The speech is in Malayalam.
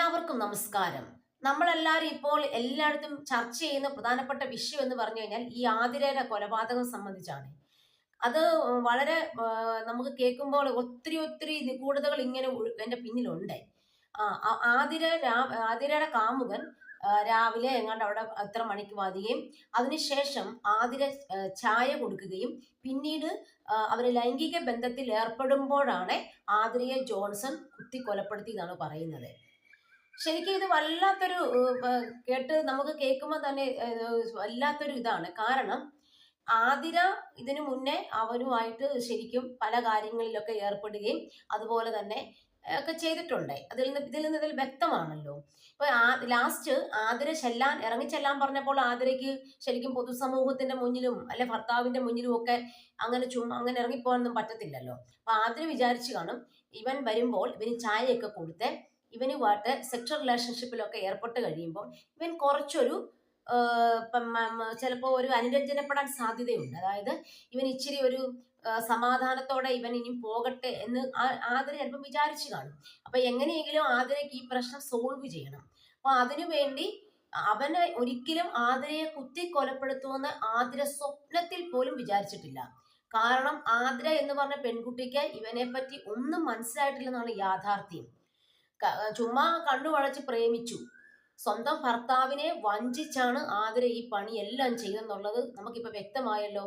എല്ലാവർക്കും നമസ്കാരം. നമ്മളെല്ലാവരും ഇപ്പോൾ എല്ലായിടത്തും ചർച്ച ചെയ്യുന്ന പ്രധാനപ്പെട്ട വിഷയം എന്ന് പറഞ്ഞു കഴിഞ്ഞാൽ ഈ ആതിരയുടെ കൊലപാതകം സംബന്ധിച്ചാണ്. അത് വളരെ നമുക്ക് കേൾക്കുമ്പോൾ ഒത്തിരി ഒത്തിരി നിഗൂഢതകൾ ഇങ്ങനെ എന്റെ പിന്നിലുണ്ട്. ആതിരയുടെ കാമുകൻ രാവിലെ എങ്ങാണ്ട് അവിടെ എത്ര മണിക്ക് വരികയും അതിനുശേഷം ആതിര ചായ കൊടുക്കുകയും പിന്നീട് അവര് ലൈംഗിക ബന്ധത്തിൽ ഏർപ്പെടുമ്പോഴാണ് ആതിരയെ ജോൺസൺ കുത്തി കൊലപ്പെടുത്തിയെന്നാണ് പറയുന്നത്. ശരിക്കും ഇത് വല്ലാത്തൊരു കേട്ട് നമുക്ക് കേൾക്കുമ്പോൾ തന്നെ വല്ലാത്തൊരു ഇതാണ്. കാരണം ആതിര ഇതിനു മുന്നേ അവനുമായിട്ട് ശരിക്കും പല കാര്യങ്ങളിലൊക്കെ ഏർപ്പെടുകയും അതുപോലെ തന്നെ ഒക്കെ ചെയ്തിട്ടുണ്ട്. ഇതിൽ വ്യക്തമാണല്ലോ. ഇപ്പൊ ലാസ്റ്റ് ആതിര ഇറങ്ങിച്ചെല്ലാൻ പറഞ്ഞപ്പോൾ ആതിരയ്ക്ക് ശരിക്കും പൊതുസമൂഹത്തിന്റെ മുന്നിലും അല്ലെ ഭർത്താവിന്റെ മുന്നിലും ഒക്കെ അങ്ങനെ ഇറങ്ങിപ്പോകാനൊന്നും പറ്റത്തില്ലല്ലോ. അപ്പൊ ആതിര വിചാരിച്ചു കാണും, ഇവൻ വരുമ്പോൾ ഇവന് ചായയൊക്കെ കൊടുത്ത് ഇവനുമായിട്ട് സെക്ഷൽ റിലേഷൻഷിപ്പിലൊക്കെ ഏർപ്പെട്ട് കഴിയുമ്പോൾ ഇവൻ കുറച്ചൊരു ചിലപ്പോൾ ഒരു അനുരഞ്ജനപ്പെടാൻ സാധ്യതയുണ്ട്. അതായത് ഇവൻ ഇച്ചിരി ഒരു സമാധാനത്തോടെ ഇവൻ ഇനി പോകട്ടെ എന്ന് ആതിര ചിലപ്പോൾ വിചാരിച്ചു കാണും. അപ്പൊ എങ്ങനെയെങ്കിലും ആതിരയ്ക്ക് ഈ പ്രശ്നം സോൾവ് ചെയ്യണം. അപ്പൊ അതിനു വേണ്ടി അവനെ ഒരിക്കലും ആതിരയെ കുത്തി കൊലപ്പെടുത്തുമെന്ന് ആതിര സ്വപ്നത്തിൽ പോലും വിചാരിച്ചിട്ടില്ല. കാരണം ആതിര എന്ന് പറഞ്ഞ പെൺകുട്ടിക്ക് ഇവനെ പറ്റി ഒന്നും മനസ്സിലായിട്ടില്ലെന്നാണ് യാഥാർത്ഥ്യം. ചുമ്മാ കണ്ണു വളച്ച് പ്രേമിച്ചു. സ്വന്തം ഭർത്താവിനെ വഞ്ചിച്ചാണ് ആതിര ഈ പണിയെല്ലാം ചെയ്തെന്നുള്ളത് നമുക്കിപ്പോ വ്യക്തമായല്ലോ.